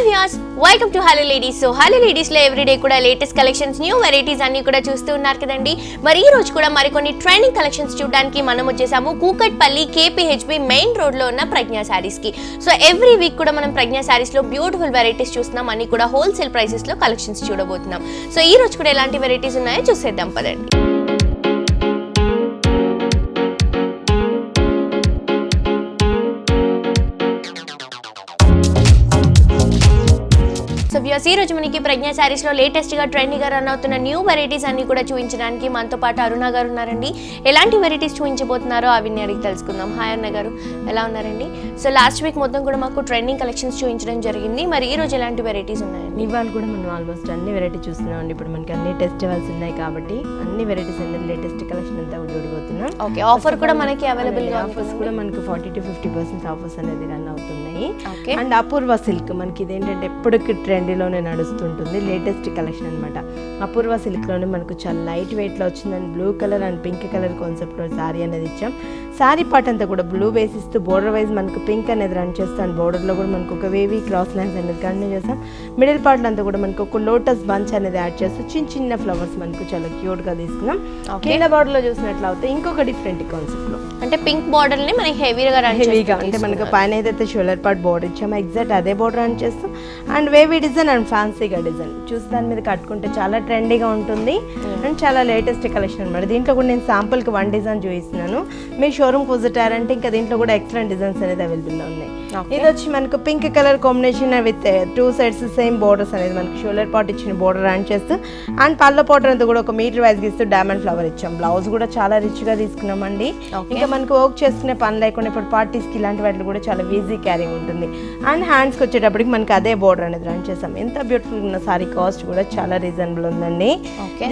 Viewers, welcome to hello ladies. So hello ladies లో everyday కూడా latest collections, new varieties అన్ని కూడా చూస్తూ ఉన్నారు కదండి. మరి ఈ రోజు కూడా మరికొన్ని ట్రెండింగ్ కలెక్షన్స్ చూడడానికి మనం వచ్చేసాము కూకట్పల్లి KPHB మెయిన్ రోడ్ లో ఉన్న ప్రజ్ఞా శారీస్ కి. సో ఎవ్రీ వీక్ కూడా మనం ప్రజ్ఞా శారీస్ లో బ్యూటిఫుల్ వెరైటీస్ చూస్తున్నాం, అన్ని కూడా హోల్సేల్ ప్రైసెస్ లో కలెక్షన్స్ చూడబోతున్నాం. సో ఈ రోజు కూడా ఎలాంటి వెరైటీస్ ఉన్నాయో చూసేద్దాం పదండి. సో వ్యూయర్స్, ఈ రోజు మనకి ప్రజ్ఞా శారీస్ లో లేటెస్ట్ గా ట్రెండీ గా రన్ అవుతున్న న్యూ వెరైటీస్ అన్ని కూడా చూపించడానికి మనతో పాటు అరుణ గారు ఉన్నారండి. ఎలాంటి వెరైటీస్ చూపించబోతున్నారో అవన్నీ అడిగి తెలుసుకుందాం. హాయ్ అరుణ గారు, ఎలా ఉన్నారండి? సో లాస్ట్ వీక్ మొత్తం కూడా మాకు ట్రెండింగ్ కలెక్షన్స్ చూపించడం జరిగింది. మరి ఈ రోజు ఎలాంటి వెరైటీస్ ఉన్నాయండి? ఇవాళ కూడా మనం ఆల్మోస్ట్ అన్ని వెరైటీ చూస్తున్నాం అండి. ఇప్పుడు మనకి అన్ని ఫెస్టివల్స్ ఉన్నాయి కాబట్టి అన్ని వెరైటీస్ అన్ని లేటెస్ట్ కలెక్షన్ అంతా చూడబోతున్నాం. ఓకే, ఆఫర్ కూడా మనకి అవైలబుల్ గా ఆఫర్స్ కూడా మనకి 40 to 50% ఆఫర్స్ అనేది రన్ అవుతున్నాయి. అండ్ అపూర్వ సిల్క్ మనకి ఇదేంటంటే ఎప్పటికి ట్రెండీలోనే నడుస్తుంటుంది, లేటెస్ట్ కలెక్షన్ అనమాట. అపూర్వ సిల్క్ లోనే మనకు చాలా లైట్ వెయిట్ లో వచ్చిందని blue colour and pink colour concept లో శారీ అనేది ఇచ్చాం. శారీ పార్ట్ అంతా కూడా బ్లూ వేసిస్తూ బోర్డర్ వైజ్ మనకు పింక్ అనేది రన్ చేస్తాం. బోర్డర్ లో కూడా మనకు ఒక వేవీ క్రాస్ లైన్స్ అనేది కంటిన్యూ చేస్తాం. మిడిల్ పార్ట్ అంతా కూడా మనకు ఒక లోటస్ బంచ్ అనేది యాడ్ చేస్తూ చిన్న చిన్న ఫ్లవర్స్ మనకు చాలా క్యూట్ గా తీసుకున్నాం. కింద బార్డర్ లో చూసినట్లు అయితే ఇంకొక డిఫరెంట్ కాన్సెప్ట్ లో అంటే పింక్ బార్డర్ ని మనకి హెవీగా అంటే మనకు పైన ఏదైతే షోల్డర్ పార్ట్ బోర్డర్ ఇచ్చామో ఎగ్జాక్ట్ అదే బోర్డర్ రన్ చేస్తాం. అండ్ వేవీ డిజైన్ అండ్ ఫ్యాన్సీగా డిజైన్ చూసి దాని మీద కట్టుకుంటే చాలా ట్రెండీగా ఉంటుంది అండ్ చాలా లేటెస్ట్ కలెక్షన్ అనమాట. దీంట్లో కూడా నేను శాంపుల్కి 1 డిజైన్ చూపిస్తున్నాను. మీ షోరూమ్కి విజిట్ అయ్యారంటే ఇంకా దీంట్లో కూడా ఎక్సలెంట్ డిజైన్స్ అనేది అవైలబుల్గా ఉన్నాయి. ఇది వచ్చి మనకు pink colour combination with 2 sides same borders అనేది మనకి షోల్డర్ పార్ట్ ఇచ్చిన బోర్డర్ రన్ చేస్తూ అండ్ పళ్ళ బోర్డర్ అంతా కూడా ఒక మీటర్ వైజ్ ఇస్తూ డైమండ్ ఫ్లవర్ ఇచ్చాం. బ్లౌజ్ కూడా చాలా రిచ్ గా తీసుకున్నామండి. ఇంకా మనకు వర్క్ చేసుకునే పని లేకుండా ఇప్పుడు పార్టీస్ కి ఇలాంటి వాటిలో కూడా చాలా ఈజీ క్యారింగ్ ఉంటుంది. అండ్ హ్యాండ్స్కి వచ్చేటప్పటికి మనకి అదే బోర్డర్ అనేది రన్ చేసాం. ఎంత బ్యూటిఫుల్ ఉన్న సారీ కాస్ట్ కూడా చాలా రీజనబుల్ ఉందండి.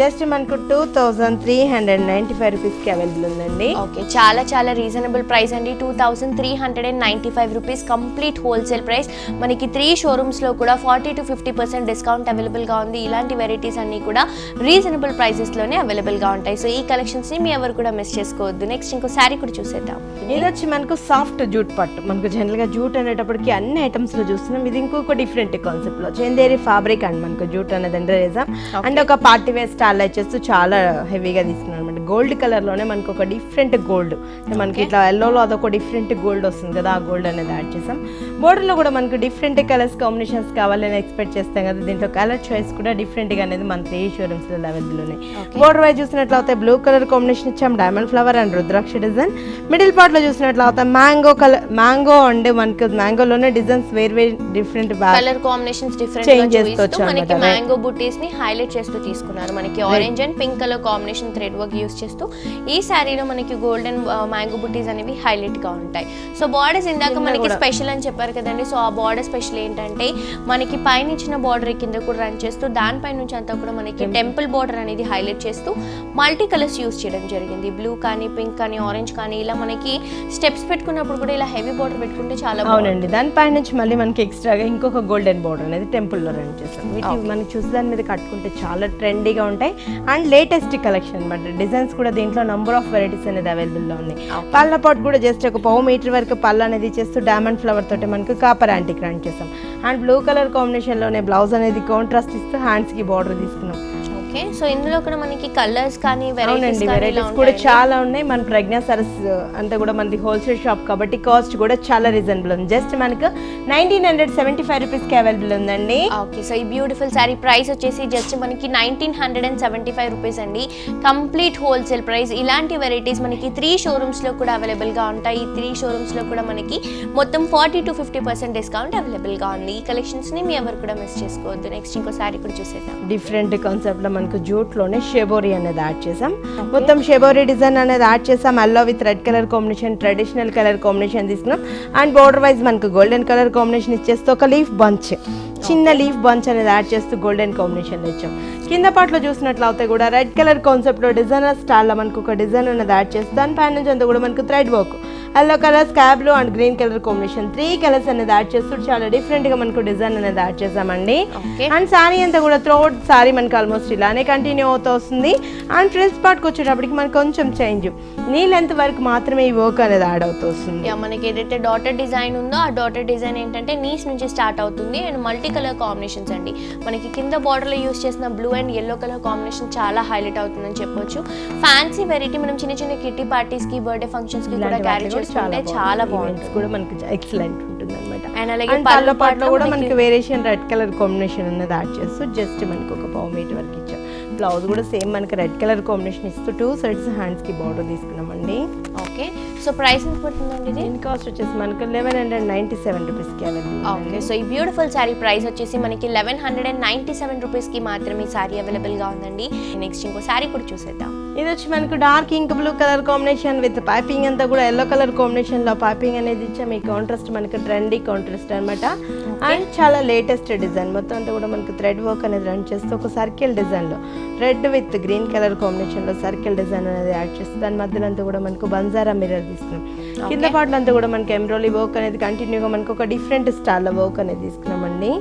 జస్ట్ మనకు 2395 రూపీస్ కి అవైలబుల్ ఉందండి. ఓకే, చాలా చాలా రీజనబుల్ ప్రైస్ అండి. 2395 రూపీస్ కంప్లీట్ హోల్సేల్ ప్రైస్. మనకి 3 షోరూమ్స్ లో కూడా 40 to 50% డిస్కౌంట్ అవైలబుల్ గా ఉంది. ఇలాంటి వెరైటీస్ అన్ని కూడా రీజనబుల్ ప్రైసెస్ లోనే అవైలబుల్ గా ఉంటాయి. సో ఈ కలెక్షన్స్ ని మీ ఎవరు కూడా మిస్ చేసుకోవద్దు. నెక్స్ట్ ఇంకో శారీ కూడా చూసేద్దాం. ఇది వచ్చి మనకు సాఫ్ట్ జూట్ పట్టు. మనకు జనరల్ గా జూట్ అనేటప్పటికి అన్ని ఐటమ్స్ లో చూస్తున్నాం. ఇది ఇంకొక డిఫరెంట్ కాన్సెప్ట్ లో చందేరి ఫ్యాబ్రిక్ అండ్ మనకు జూట్ అనేది వేసాం. అండ్ ఒక పార్టీ వేర్ స్టైల్ వచ్చేస్తూ చాలా హెవీగా తీసుకున్నాం అనమాట. గోల్డ్ కలర్ లోనే మనకు ఒక డిఫరెంట్ గోల్డ్, మనకి ఇట్లా ఎల్లోలో అదొక డిఫరెంట్ గోల్డ్ వస్తుంది కదా, ఆ గోల్డ్ అనేది యాడ్ చేసాం. బోర్డర్ లో కూడా మనకు డిఫరెంట్ కలర్స్ కాంబినేషన్స్ కావాలని ఎక్స్పెక్ట్ చేస్తాం కదా. దీంట్లో కలర్ చాయిస్ కూడా డిఫరెంట్ గా అనేది మన 3 షోరూమ్స్ లో అవైలబుల్ ఉన్నాయి. బోర్డర్ వైజ్ చూసినట్లయితే బ్లూ కలర్ కాంబినేషన్ ఇచ్చాం, diamond flower and rudraksha design. Middle part లో చూసినట్లయితే మ్యాంగో కలర్, మ్యాంగో అండ్ మనకు మ్యాంగోలోనే డిజైన్స్ వేరే డిఫరెంట్ కలర్ కాంబినేషన్స్ డిఫరెంట్ గా చూపిస్తూ మనకి మ్యాంగో బుటీస్ ని హైలైట్ చేస్తూ తీసుకున్నారు. మనకి orange and pink colour combination thread work use చేస్తూ ఈ శారీలో మనకి గోల్డెన్ మ్యాంగో బుటీస్ అనేవి హైలైట్ గా ఉంటాయి. సో బార్డర్స్ ఇందాక మనకి స్పెషల్ అని చెప్పారు కదండి. సో ఆ బార్డర్ స్పెషల్ ఏంటంటే మనకి పైన ఇచ్చిన బార్డర్ కింద కూడా రన్ చేస్తూ దానిపై నుంచి అంతా కూడా మనకి టెంపుల్ బార్డర్ అనేది హైలైట్ చేస్తూ మల్టీ కలర్స్ యూస్ చేయడం జరిగింది. బ్లూ కానీ పింక్ కానీ ఆరెంజ్ కానీ ఇలా మనకి స్టెప్స్ పెట్టుకున్నప్పుడు కూడా ఇలా హెవీ బార్డర్ పెట్టుకుంటే చాలా బాగుందండి. దానిపై నుంచి మళ్ళీ మనకి ఎక్స్ట్రాగా ఇంకొక గోల్డెన్ బార్డర్ అనేది టెంపుల్ లో రన్ చేస్తాం. వీటి మనకి చూసి దాని మీద కట్టుకుంటే చాలా ట్రెండీగా ఉంటాయి అండ్ లేటెస్ట్ కలెక్షన్ అనమాట. డిజైన్స్ కూడా దీంట్లో నంబర్ ఆఫ్ వెరైటీస్ అనేది అవైలబుల్ లో ఉన్నాయి. పళ్ళ పాటు కూడా జస్ట్ ఒక 1 మీటర్ వరకు పళ్ళు అనేది చేస్తూ డైమండ్ ఫ్లవర్ తోటి మనకు కాపర్ యాంటిక్ రన్ చేస్తాం. అండ్ బ్లూ కలర్ కాంబినేషన్ లోనే బ్లౌజ్ అనేది కాంట్రాస్ట్ ఇస్తూ హ్యాండ్స్ కి బార్డర్ తీసుకున్నాం. సో ఇందులో కూడా మనకి కలర్స్ కానీ వెరైటీస్ కూడా చాలా ఉన్నాయి. మన ప్రజ్ఞా సరస్ అంతా కూడా మనది హోల్సేల్ షాప్ కాబట్టి కాస్ట్ కూడా చాలా రీజనబుల్ ఉంది. జస్ట్ మనకు 1975 రూపీస్ కి అవైలబుల్ ఉందండి. ఓకే, సో ఈ బ్యూటిఫుల్ సారీ ప్రైస్ వచ్చేసి జస్ట్ మనకి 1975 రూపీస్ అండి, కంప్లీట్ హోల్సేల్ ప్రైస్. ఇలాంటి వెరైటీస్ మనకి 3 షోరూమ్స్ లో కూడా అవైలబుల్ గా ఉంటాయి. ఈ 3 షోరూమ్స్ లో కూడా మనకి మొత్తం 40 to 50% డిస్కౌంట్ అవైలబుల్ గా ఉంది. ఈ కలెక్షన్స్ ని మీ ఎవరు కూడా మిస్ చేసుకోవద్దు. నెక్స్ట్ ఇంకో సారీ కూడా చూసేద్దాం. డిఫరెంట్ కాన్సెప్ట్ లో మనకు జూట్ లోనే షెబోరీ అనేది యాడ్ చేసాం. మొత్తం షెబోరీ డిజైన్ అనేది యాడ్ చేసాం. Yellow with red colour combination, traditional colour combination తీసుకున్నాం. అండ్ బోర్డర్ వైజ్ మనకు గోల్డెన్ కలర్ కాంబినేషన్ ఇచ్చేస్తూ ఒక లీఫ్ బంచ్, చిన్న లీఫ్ బంచ్ అనేది యాడ్ చేస్తూ గోల్డెన్ కాంబినేషన్ ఇచ్చాం. కింద పార్ట్లో చూసినట్లయితే కూడా రెడ్ కలర్ కాన్సెప్ట్ లో డిజైనర్ స్టైల్ లో మనకు ఒక డిజైన్ అనేది యాడ్ చేస్తాం. దాని పైన నుంచి అంతా కూడా మనకు thread work yellow colour, sky blue and green colour combination 3 colours అనేది యాడ్ చేస్తూ చాలా డిఫరెంట్ గా మనకు డిజైన్ అనేది యాడ్ చేసామండి. అండ్ సారీ అంతా కూడా త్రోట్ సారీ మనకు ఆల్మోస్ట్ ఇలానే కంటిన్యూ అవుతూ వస్తుంది. అండ్ ఫ్రిల్స్ పార్ట్కి వచ్చేటప్పటికి మనకు కొంచెం చేంజ్, నీ లెంత్ వరకు మాత్రమే ఈ వర్క్ అనేది యాడ్ అవుతూ వస్తుంది. మనకి ఏదైతే డాటర్ డిజైన్ ఉందో ఆ డాటర్ డిజైన్ ఏంటంటే నీస్ నుంచి స్టార్ట్ అవుతుంది. అండ్ మల్టీ కలర్ కాంబినేషన్స్ అండి. మనకి కింద బార్డర్ లో యూస్ చేసిన blue and yellow colour combination చాలా హైలైట్ అవుతుందని చెప్పొచ్చు. ఫ్యాన్సీ వెరైటీ మనం చిన్న చిన్న కిట్టి పార్టీస్ కి, బర్త్డే ఫంక్షన్స్ కి కూడా క్యారీ చేసుకుంటే చాలా బాగుంటుంది, కూడా మనకి ఎక్సలెంట్ ఉంటుంది అనమాట. అండ్ అలాగే పళ్ళ పాటలో కూడా మనకి వేరియేషన్ రెడ్ కలర్ కాంబినేషన్ అనేది యాడ్ చేస్తూ జస్ట్ మనకి ఒక 1 మీటర్ వరకు ఇచ్చాం. బ్లౌజ్ కూడా సేమ్ మనకి రెడ్ కలర్ కాంబినేషన్ ఇస్తూ 2 సైడ్స్ హ్యాండ్స్ కి బార్డర్ తీసుకున్నామండి. ఓకే, సో ప్రైస్ ఎంత పడుతుందండి ఇది? దీని కాస్ట్ వచ్చేసి మనకు 1197 రూపీస్కి అవైలబుల్. ఓకే, సో ఈ బ్యూటిఫుల్ శారీ ప్రైస్ వచ్చేసి మనకి 1197 రూపీస్కి మాత్రమే ఈ శారీ అవైలబుల్గా ఉందండి. నెక్స్ట్ ఇంకో శారీ కూడా చూసేద్దాం. ఇది వచ్చి మనకు dark ink blue colour combination with piping అంతా కూడా ఎల్లో కలర్ కాంబినేషన్ లో పైపింగ్ అనేది ఇచ్చాం. ఈ కాంట్రాస్ట్ మనకి ట్రెండీ కాంట్రాస్ట్ అనమాట. అండ్ చాలా లేటెస్ట్ డిజైన్, మొత్తం అంతా కూడా మనకు థ్రెడ్ వర్క్ అనేది రన్ చేస్తూ ఒక సర్కిల్ డిజైన్ లో red with green colour combination లో సర్కిల్ డిజైన్ అనేది యాడ్ చేస్తూ దాని మధ్యలో అంతా కూడా మనకు బంజారా మిర్రర్ తీసుకున్నాం. కింద పాటలు అంతా కూడా మనకి ఎంబ్రాయిడరీ వర్క్ అనేది కంటిన్యూగా మనకు ఒక డిఫరెంట్ స్టైల్ లో వర్క్ అనేది తీసుకున్నామండి.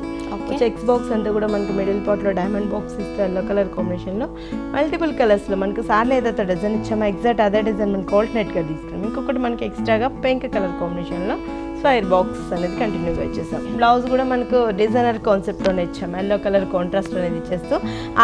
చెక్స్ బాక్స్ అంతా కూడా మనకు మిడిల్ పార్ట్ లో డైమండ్ బాక్స్ ఇస్తే ఎల్లో కలర్ కాంబినేషన్ లో మల్టిపుల్ కలర్స్ లో మనకు సార్లు ఏదైతే డిజైన్ ఇచ్చామో ఎగ్జాక్ట్ అదే డిజైన్ మనకి ఆల్టర్నేట్ గా తీసుకున్నాం. ఇంకొకటి మనకి ఎక్స్ట్రాగా పింక్ కలర్ కాంబినేషన్ లో స్క్వేర్ బాక్స్ అనేది కంటిన్యూగా ఇచ్చేసాం. బ్లౌజ్ కూడా మనకు డిజైనర్ కాన్సెప్ట్ లోనే ఇచ్చాం. ఎల్లో కలర్ కాంట్రాస్ట్ అనేది ఇచ్చేస్తూ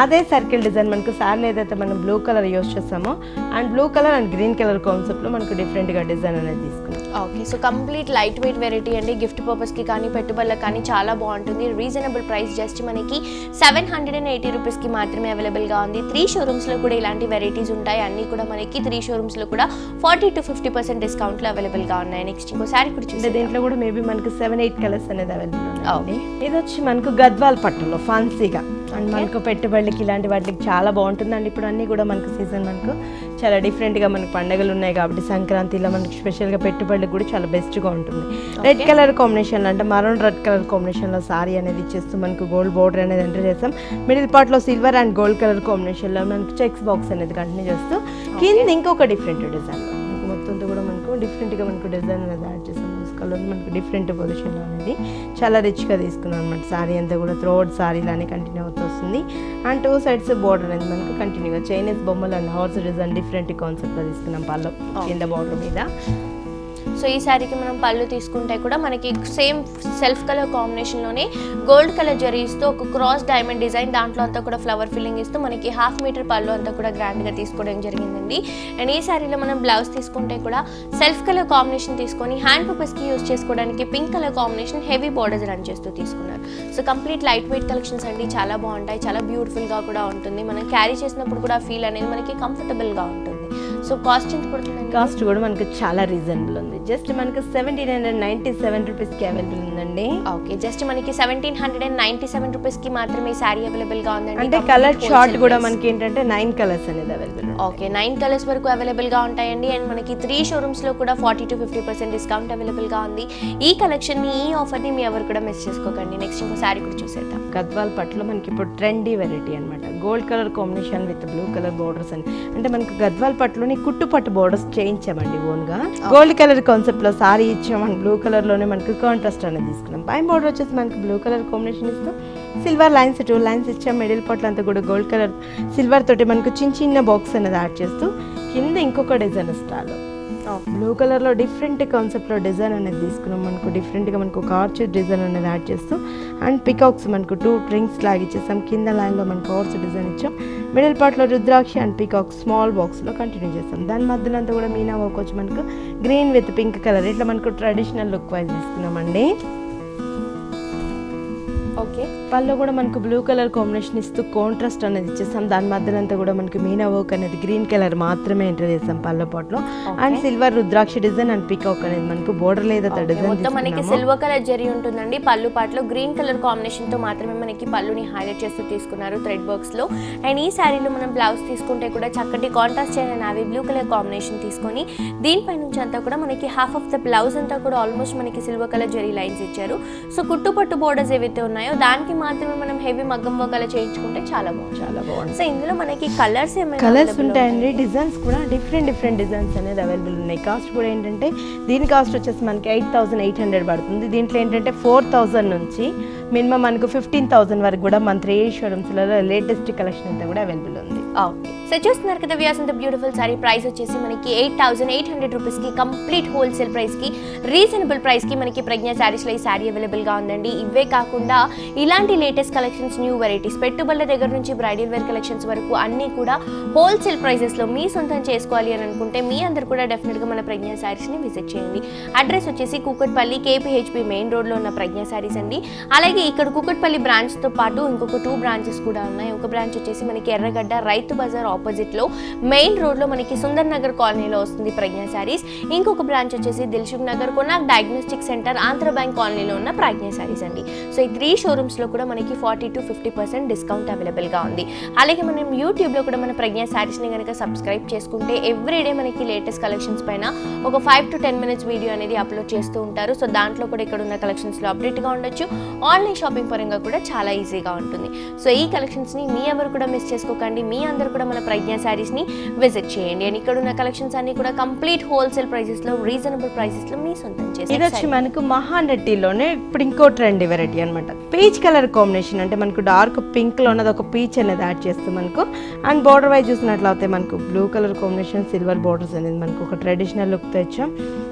అదే సర్కిల్ డిజైన్ మనకు సార్లు ఏదైతే మనం బ్లూ కలర్ యూస్ చేస్తామో and blue colour and green colour concept లో మనకు డిఫరెంట్ గా డిజైన్ అనేది తీసుకున్నాం. Okay, so complete light weight variety అండి. గిఫ్ట్ పర్పస్కి కానీ పెట్టుబడులకు కానీ చాలా బాగుంటుంది. రీజనబుల్ ప్రైస్ జస్ట్ మనకి 780 రూపీస్కి మాత్రమే అవైలబుల్గా ఉంది. 3 షోరూమ్స్లో కూడా ఇలాంటి వెరైటీస్ ఉంటాయి. అన్నీ కూడా మనకి 3 షోరూమ్స్లో కూడా 40 to 50% డిస్కౌంట్లో అవైలబుల్గా ఉన్నాయి. నెక్స్ట్ ఇంకో శారీ కూడా చూస్తే దీంట్లో కూడా మేబీ మనకు 7-8 కలర్స్ అనేది అవైలబుల్ ఉంది. ఇది వచ్చి మనకు గద్వాల్ పట్టులో ఫ్యాన్సీగా అండ్ మనకు పెట్టుబడులకి ఇలాంటి వాటికి చాలా బాగుంటుందండి. ఇప్పుడు అన్నీ కూడా మనకు సీజన్ మనకు చాలా డిఫరెంట్గా మనకు పండుగలు ఉన్నాయి కాబట్టి సంక్రాంతిలో మనకి స్పెషల్గా పెట్టుబడులకు కూడా చాలా బెస్ట్గా ఉంటుంది. రెడ్ కలర్ కాంబినేషన్లో అంటే మరూన్ రెడ్ కలర్ కాంబినేషన్లో సారీ అనేది ఇచ్చేస్తూ మనకు గోల్డ్ బోర్డర్ అనేది ఎంటర్ చేస్తాం. మిడిల్ పార్ట్లో సిల్వర్ అండ్ గోల్డ్ కలర్ కాంబినేషన్లో మనకు చెక్స్ బాక్స్ అనేది కంటిన్యూ చేస్తూ కింద ఇంకొక డిఫరెంట్ డిజైన్ మనకు మొత్తం కూడా మనకు డిఫరెంట్గా మనకు డిజైన్ అనేది యాడ్ చేస్తాం. కలర్ మనకు డిఫరెంట్ పొజిషన్లో అనేది చాలా రిచ్గా తీసుకున్నాం అనమాట. సారీ అంతా కూడా త్రోట్ సారీలానే కంటిన్యూ అవుతూ వస్తుంది. అండ్ 2 సైడ్స్ బోర్డర్ అనేది మనకు కంటిన్యూగా చైనీస్ బొమ్మలు అండ్ హార్స్ డిజైన్ డిఫరెంట్ కాన్సెప్ట్లో తీసుకున్నాం పళ్ళు కింద బోర్డర్ మీద. సో ఈ శారీకి మనం పళ్ళు తీసుకుంటే కూడా మనకి సేమ్ సెల్ఫ్ కలర్ కాంబినేషన్లోనే గోల్డ్ కలర్ జరీ ఇస్తూ ఒక క్రాస్ డైమండ్ డిజైన్ దాంట్లో అంతా కూడా ఫ్లవర్ ఫిల్లింగ్ ఇస్తూ మనకి 1/2 మీటర్ పళ్ళు అంతా కూడా గ్రాండ్గా తీసుకోవడం జరిగిందండి. అండ్ ఈ శారీలో మనం బ్లౌజ్ తీసుకుంటే కూడా సెల్ఫ్ కలర్ కాంబినేషన్ తీసుకొని హ్యాండ్ పర్పస్కి యూజ్ చేసుకోవడానికి pink colour combination heavy borders run చేస్తూ తీసుకున్నారు. So complete light weight collections అండి, చాలా బాగుంటాయి, చాలా బ్యూటిఫుల్గా కూడా ఉంటుంది. మనం క్యారీ చేసినప్పుడు కూడా ఫీల్ అనేది మనకి కంఫర్టబుల్గా ఉంటుంది. సో కాస్ట్ ఎంత పడుతుంది? కాస్ట్ కూడా మనకు చాలా రీజనబుల్ ఉంది. జస్ట్ మనకు 1797 రూపీస్కి అవైలబుల్ ఉందండి. ఓకే, జస్ట్ మనకి 1797 రూపీస్కి మాత్రమే శారీ అవైలబుల్గా ఉందండి. అంటే కలర్ చార్ట్ కూడా మనకి ఏంటంటే 9 కలర్స్ అనేది అవైలబుల్. ఓకే, 9 కలర్స్ వరకు అవైలబుల్గా ఉంటాయండి. అండ్ మనకి 3 షోరూమ్స్లో కూడా 40 to 50% డిస్కౌంట్ అవైలబుల్గా ఉంది. ఈ కలెక్షన్ని, ఈ ఆఫర్ని మీ ఎవరు కూడా మిస్ చేసుకోకండి. నెక్స్ట్ ఇంకో శారీ కూడా చూసేద్దాం. గద్వాల్ పట్టులో మనకి ఇప్పుడు ట్రెండీ వెరైటీ అనమాట. Gold colour combination with blue colour borders అని అంటే మనకు గద్వాల్ పట్టులోని కుట్టు పట్టు బోర్డర్స్ చేయించామండి ఓన్గా. గోల్డ్ కలర్ కాన్సెప్ట్ లో సారీ ఇచ్చామని బ్లూ కలర్ లోనే మనకు కాంట్రాస్ట్ అనేది తీసుకున్నాం. పైన బోర్డర్ వచ్చేసి మనకు బ్లూ కలర్ కాంబినేషన్ ఇస్తూ సిల్వర్ లైన్స్ 2 లైన్స్ ఇచ్చాం. మిడిల్ పార్ట్ అంతా కూడా గోల్డ్ కలర్ సిల్వర్ తోటి మనకు చిన్న చిన్న బాక్స్ అనేది యాడ్ చేస్తూ కింద ఇంకొక డిజైన్ స్టాల్ బ్లూ కలర్ లో డిఫరెంట్ కాన్సెప్ట్ లో డిజైన్ అనేది తీసుకున్నాం. మనకు డిఫరెంట్ గా మనకు ఒక ఆర్చ్ డిజైన్ అనేది యాడ్ చేస్తూ అండ్ పికాక్స్ మనకు 2 రింగ్స్ లాగా ఇచ్చేసాం. కింద లైన్ లో మనకు హార్స్ డిజైన్ ఇచ్చాం. మిడిల్ పార్ట్ లో Rudrakshi and peacock small box లో కంటిన్యూ చేస్తాం. దాని మధ్యలో అంతా కూడా మీనా వర్క్ వచ్చి మనకు గ్రీన్ విత్ పింక్ కలర్ ఇట్లా మనకు ట్రెడిషనల్ లుక్ వైజ్ తీసుకున్నామండి. ఓకే, పళ్ళు కూడా మనకు బ్లూ కలర్ కాంబినేషన్ ఇస్తూ కాంట్రాస్ట్ అనేది ఇచ్చేస్తాం. దాని మధ్యలో అంతా కూడా మనకి మీనా వర్క్ అనేది గ్రీన్ కలర్ మాత్రమే ఎంటర్ చేస్తాం పళ్ళ పాట్లో. And silver rudraksha design and peacock అనేది మనకు బోర్డర్ లేదా డిజైన్ మొత్తం మనకి సిల్వర్ కలర్ జరీ ఉంటుందండి. పళ్ళు పాటలో గ్రీన్ కలర్ కాంబినేషన్ తో మాత్రమే మనకి పళ్ళుని హైలైట్ చేస్తూ తీసుకున్నారు థ్రెడ్ వర్క్స్ లో. అండ్ ఈ శారీలో మనం బ్లౌజ్ తీసుకుంటే కూడా చక్కటి కాంట్రాస్ట్ అయిన నావీ బ్లూ కలర్ కాంబినేషన్ తీసుకొని దీనిపై నుంచి అంతా కూడా మనకి హాఫ్ ఆఫ్ ద బ్లౌజ్ అంతా కూడా ఆల్మోస్ట్ మనకి సిల్వర్ కలర్ జరీ లైన్స్ ఇచ్చారు. సో కుట్టుపట్టు బోర్డర్స్ ఏవైతే ఉన్నాయో ఉన్నాయో దానికి మాత్రమే మనం హెవీ మగ్గం వర్క్ అలా చేయించుకుంటే చాలా బాగుంది. సో ఇందులో మనకి కలర్స్ ఉంటాయండి, డిజైన్స్ కూడా డిఫరెంట్ డిజైన్స్ అనేది అవైలబుల్ ఉన్నాయి. కాస్ట్ కూడా ఏంటంటే దీని కాస్ట్ వచ్చేసి మనకి 8,800 పడుతుంది. దీంట్లో ఏంటంటే 4,000 నుంచి మినిమం మనకు 15,000 వరకు కూడా మన 3 షోరూమ్స్లలో లేటెస్ట్ కలెక్షన్ అంతా కూడా అవైలబుల్ ఉంది. ఓకే, సో చూస్తున్నారు కదా వ్యూయర్స్, అంత బ్యూటిఫుల్ సారీ ప్రైస్ వచ్చేసి మనకి 8,800 రూపీస్కి కంప్లీట్ హోల్సేల్ ప్రైస్కి రీజనబుల్ ప్రైస్కి మనకి ప్రజ్ఞ శారీస్లో ఈ శారీ అవైలబుల్గా ఉందండి. ఇవే కాకుండా ఇలాంటి లేటెస్ట్ కలెక్షన్స్, న్యూ వెరైటీస్, పెట్టుబడుల దగ్గర నుంచి బ్రైడల్ వేర్ కలెక్షన్స్ వరకు అన్నీ కూడా హోల్సేల్ ప్రైజెస్లో మీ సొంతం చేసుకోవాలి అని అనుకుంటే మీ అందరు కూడా డెఫినెట్గా మన ప్రజ్ఞ శారీస్ని విజిట్ చేయండి. అడ్రస్ వచ్చేసి కూకట్పల్లి KPHP మెయిన్ రోడ్లో ఉన్న ప్రజ్ఞ శారీస్ అండి. అలాగే ఇక్కడ కూకట్పల్లి బ్రాంచ్తో పాటు ఇంకొక 2 బ్రాంచెస్ కూడా ఉన్నాయి. ఒక బ్రాంచ్ వచ్చేసి మనకి ఎర్రగడ్డ రైతు బజార్ ఆపోజిట్లో మెయిన్ రోడ్లో మనకి సుందర్ నగర్ కాలనీలో వస్తుంది ప్రజ్ఞ శారీస్. ఇంకొక బ్రాంచ్ వచ్చేసి Dilsukh Nagar Konark diagnostic centre Andhra bank కాలనీలో ఉన్న ప్రజ్ఞ శారీస్ అండి. సో ఈ 3 షోరూమ్స్లో కూడా మనకి 40 to 50% డిస్కౌంట్ అవైలబుల్గా ఉంది. అలాగే మనం యూట్యూబ్లో కూడా మన ప్రజ్ఞ శారీస్ని కనుక సబ్స్క్రైబ్ చేసుకుంటే ఎవ్రీడే మనకి లేటెస్ట్ కలెక్షన్స్ పైన ఒక 5 to 10 minutes వీడియో అనేది అప్లోడ్ చేస్తూ ఉంటారు. సో దాంట్లో కూడా ఇక్కడ ఉన్న కలెక్షన్స్లో అప్డేట్గా ఉండొచ్చు. ఆన్లైన్ షాపింగ్ పరంగా కూడా చాలా ఈజీగా ఉంటుంది. సో ఈ కలెక్షన్స్ని మీ ఎవరు కూడా మిస్ చేసుకోకండి. మీ అందరూ కూడా మన ప్రజ్ఞ శారీస్ని విజిట్ చేయండి. అండ్ ఇక్కడ ఉన్న కలెక్షన్స్ అన్ని కూడా కంప్లీట్ హోల్సేల్ ప్రైసెస్లో రీజనబుల్ ప్రైసెస్లో మీ సొంతం చేసి. ఇది వచ్చి మనకు మహానటిలోనే ఇప్పుడు ఇంకో ట్రెండ్ వెరైటీ అనమాట. పీచ్ కలర్ కాంబినేషన్, అంటే మనకు డార్క్ పింక్ లో ఉన్నది ఒక పీచ్ అనేది యాడ్ చేస్తాం మనకు. అండ్ బోర్డర్ వైజ్ చూసినట్లయితే మనకు blue colour combination, silver borders అనేది మనకు ఒక ట్రెడిషనల్ లుక్ తెచ్చాం.